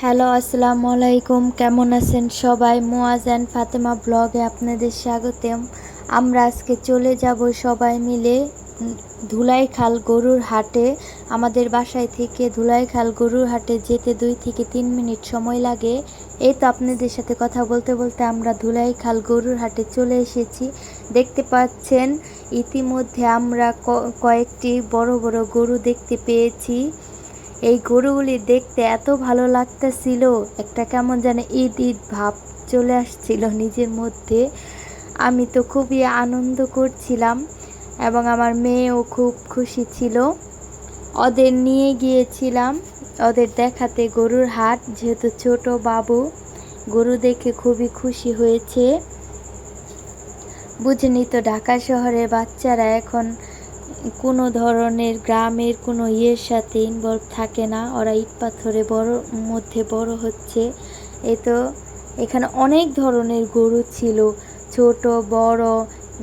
Hello, আসসালামু আলাইকুম। কেমন আছেন সবাই? মুয়াজ অ্যান্ড ফাতেমা ব্লগে আপনাদের স্বাগতম। আমরা আজকে চলে যাব সবাই মিলে ধুলাইখাল গরুর হাটে। আমাদের বাসায় থেকে ধুলাইখাল গরুর হাটে যেতে 2 থেকে 3 মিনিট সময় লাগে। এই তো আপনাদের সাথে কথা বলতে বলতে আমরা ধুলাইখাল গরুর হাটে চলে এসেছি। দেখতে পাচ্ছেন ইতিমধ্যে আমরা কয়েকটি বড় বড় গরু দেখতে পেয়েছি। এই গরুগুলি দেখতে এত ভালো লাগতেছিল, একটা কেমন যেন ঈদ ঈদ ভাব চলে আসছিল নিজের মধ্যে। আমি তো খুবই আনন্দ করছিলাম এবং আমার মেয়েও খুব খুশি ছিল। ওদের নিয়ে গিয়েছিলাম ওদের দেখাতে গরুর হাট, যেহেতু ছোট বাবু গরু দেখে খুবই খুশি হয়েছে। বুঝেনি তো, ঢাকা শহরের বাচ্চারা এখন কোনো ধরনের গ্রামের কোনো ইয়ের সাথে ইনভলভ থাকে না, ওরা ইট পাথরে মধ্যে বড় হচ্ছে। এই তো এখানে অনেক ধরনের গরু ছিল, ছোট বড়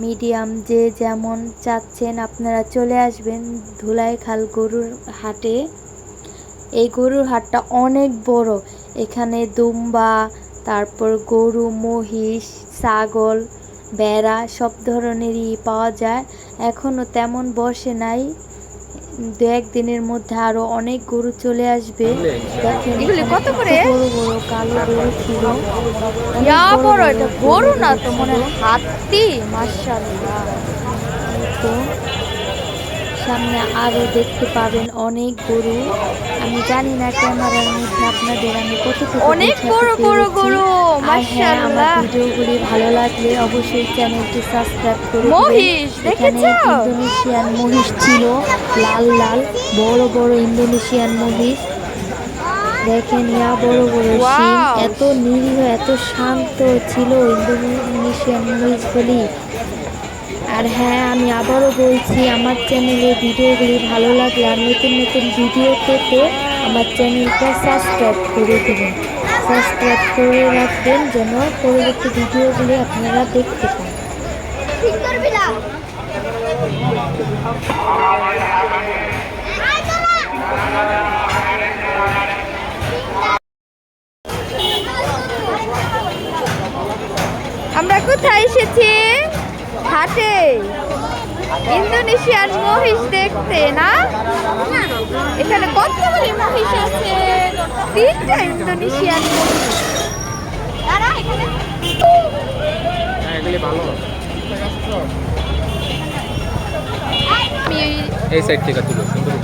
মিডিয়াম, যে যেমন চাচ্ছেন আপনারা চলে আসবেন ধুলাইখাল গরুর হাটে। এই গরুর হাটটা অনেক বড়, এখানে দুম্বা, তারপর গরু, মহিষ, ছাগল, ভেড়া সব ধরনেরই পাওয়া যায়। এখনও তেমন বসে নাই, 2-1 দিনের মধ্যে আরো অনেক গরু চলে আসবে। দেখেন এগুলি কত করে? বড় বড় কালো গরু ছিল, ইয়া বড়, এটা গরু না তো, মনে হয় হাতি। মাশাআল্লাহ। তো সামনে আরো দেখতে পাবেন অনেক গরু। আমি জানি না ক্যামেরার মধ্যে আপনাদের আমি কতটুকু অনেক বোঝাতে বড় বড় পেরেছি। গরু, আর হ্যাঁ, আমার মাশাআল্লাহ। ভিডিওগুলি ভালো লাগলে অবশ্যই চ্যানেলটি সাবস্ক্রাইব করে দিবেন। মহিষ এখানে দেখেছো? ইন্দোনেশিয়ান মহিষ ছিল, লাল লাল বড় বড় ইন্দোনেশিয়ান মহিষ। দেখেন ইয়া বড় বড় শিং, ওয়াও, এত নিরীহ এত শান্ত ছিল ইন্দোনেশিয়ান মহিষগুলি। আর হ্যাঁ, আমি আবারও বলছি, আমার চ্যানেলের ভিডিওগুলি ভালো লাগলে আর নতুন নতুন ভিডিও পেতে আমার চ্যানেলটা সাবস্ক্রাইব করে দেবেন, সাবস্ক্রাইব করে রাখবেন যেন পরবর্তী ভিডিওগুলি আপনারা দেখতে পান। আমরা কোথায় এসেছি? হাটে ইন্দোনেশিয়ান মহিষ দেখতে না? এখানে কতগুলি মহিষ আছে, 3টা ইন্দোনেশিয়ান মহিষ। আমি এই সাইড থেকে তুলো সুন্দর।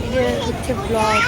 এটা হচ্ছে ব্লগ।